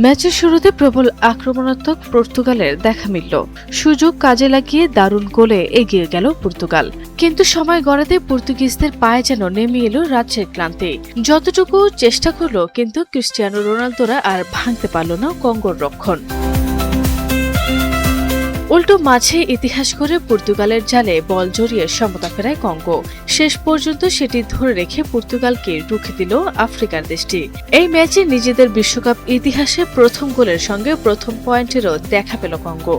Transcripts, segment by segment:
ম্যাচের শুরুতে প্রবল আক্রমণাত্মক পর্তুগালের দেখা মিলল। সুযোগ কাজে লাগিয়ে দারুণ গোলে এগিয়ে গেল পর্তুগাল, কিন্তু সময় গড়াতে পর্তুগিজদের পায়ে যেন নেমে এলো রাজ্যের ক্লান্তি। যতটুকু চেষ্টা করলো, কিন্তু ক্রিস্টিয়ানো রোনালদোরা আর ভাঙতে পারল না কঙ্গোর রক্ষণ। উল্টো মাঝে ইতিহাস করে পর্তুগালের জালে বল জড়িয়ে সমতা ফেরায় কঙ্গো। শেষ পর্যন্ত সেটি ধরে রেখে পর্তুগালকে রুখে দিল আফ্রিকার দেশটি। এই ম্যাচে নিজেদের বিশ্বকাপ ইতিহাসে প্রথম গোলের সঙ্গে প্রথম পয়েন্টেরও দেখা পেল কঙ্গো।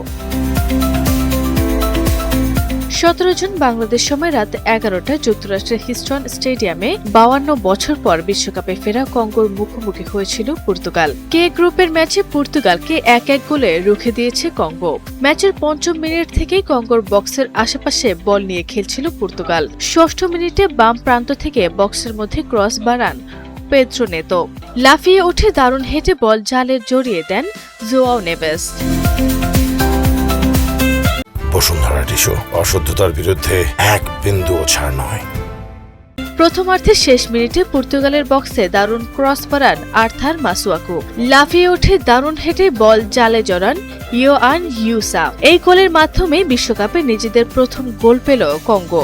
17 জুন বাংলাদেশ সময় রাত 11টায় যুক্তরাষ্ট্রের হিস্টন স্টেডিয়ামে 52 বছর পর বিশ্বকাপে ফেরা কঙ্গোর মুখোমুখি হয়েছিল পর্তুগাল। কে গ্রুপের ম্যাচে পর্তুগালকে 1-1 গোলে রুখে দিয়েছে কঙ্গো। ম্যাচের 5ম মিনিট থেকেই কঙ্গোর বক্সের আশেপাশে বল নিয়ে খেলছিল পর্তুগাল। 6ষ্ঠ মিনিটে বাম প্রান্ত থেকে বক্সের মধ্যে ক্রস বাড়ান পেদ্রো নেতো। লাফিয়ে উঠে দারুণ হেঁটে বল জালে জড়িয়ে দেন জোয়াও নেভেস। বসুন্ধরা টিস্যু, অশুদ্ধতার বিরুদ্ধে এক বিন্দুও ছাড় নয়। প্রথমার্ধের শেষ মিনিটে পর্তুগালের বক্সে দারুণ ক্রস পারান আর্থার মাসুয়াকু। লাফিয়ে উঠে দারুণ হেঁটে বল জালে জড়ান ইয়োআন ইউসা। এই গোলের মাধ্যমে বিশ্বকাপে নিজেদের প্রথম গোল পেল কঙ্গো।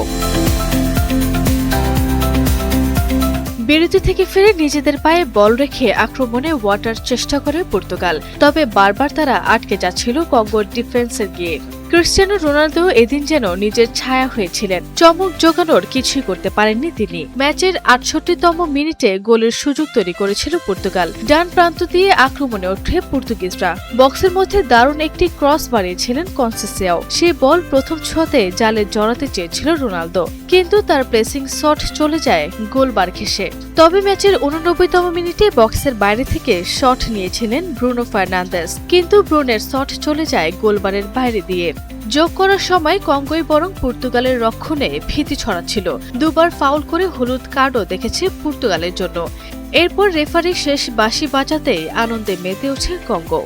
বিরতি থেকে ফিরে নিজেদের পায়ে বল রেখে আক্রমণে ওয়াটার চেষ্টা করে পর্তুগাল, তবে বারবার তারা আটকে যাচ্ছিল কঙ্গোর ডিফেন্সের গিয়ে। ক্রিস্টিয়ানো রোনালদো এদিন যেন নিজের ছায়া হয়েছিলেন। চমক জোগানোর কিছুই করতে পারেননি তিনি। ম্যাচের 68তম মিনিটে গোলের সুযোগ তৈরি করেছিল পর্তুগাল। ডান প্রান্ত দিয়ে আক্রমণে ওঠে পর্তুগিজরা। বক্সের মধ্যে দারুণ একটি ক্রস বাড়িয়েছিলেন কনসেসিয়াও। সেই বল প্রথম ছোঁয়াতে জালে জড়াতে চেয়েছিল রোনালদো, কিন্তু তার প্রেসিং শট চলে যায় গোলবার ঘেঁষে। তবে ম্যাচের 89তম মিনিটে বক্সের বাইরে থেকে শট নিয়েছিলেন ব্রুনো ফার্নান্দেজ, কিন্তু ব্রুনের শট চলে যায় গোলবারের বাইরে দিয়ে। যোগ করার সময় কঙ্গোই বরং পর্তুগালের রক্ষণে ভীতি ছড়াচ্ছিল। দুবার ফাউল করে হলুদ কার্ডও দেখেছে পর্তুগালের জন্য। এরপর রেফারি শেষ বাঁশি বাজাতেই আনন্দে মেতে ওঠে কঙ্গো।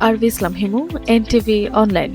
আরবি ইসলাম হিমু, এনটিভি অনলাইন।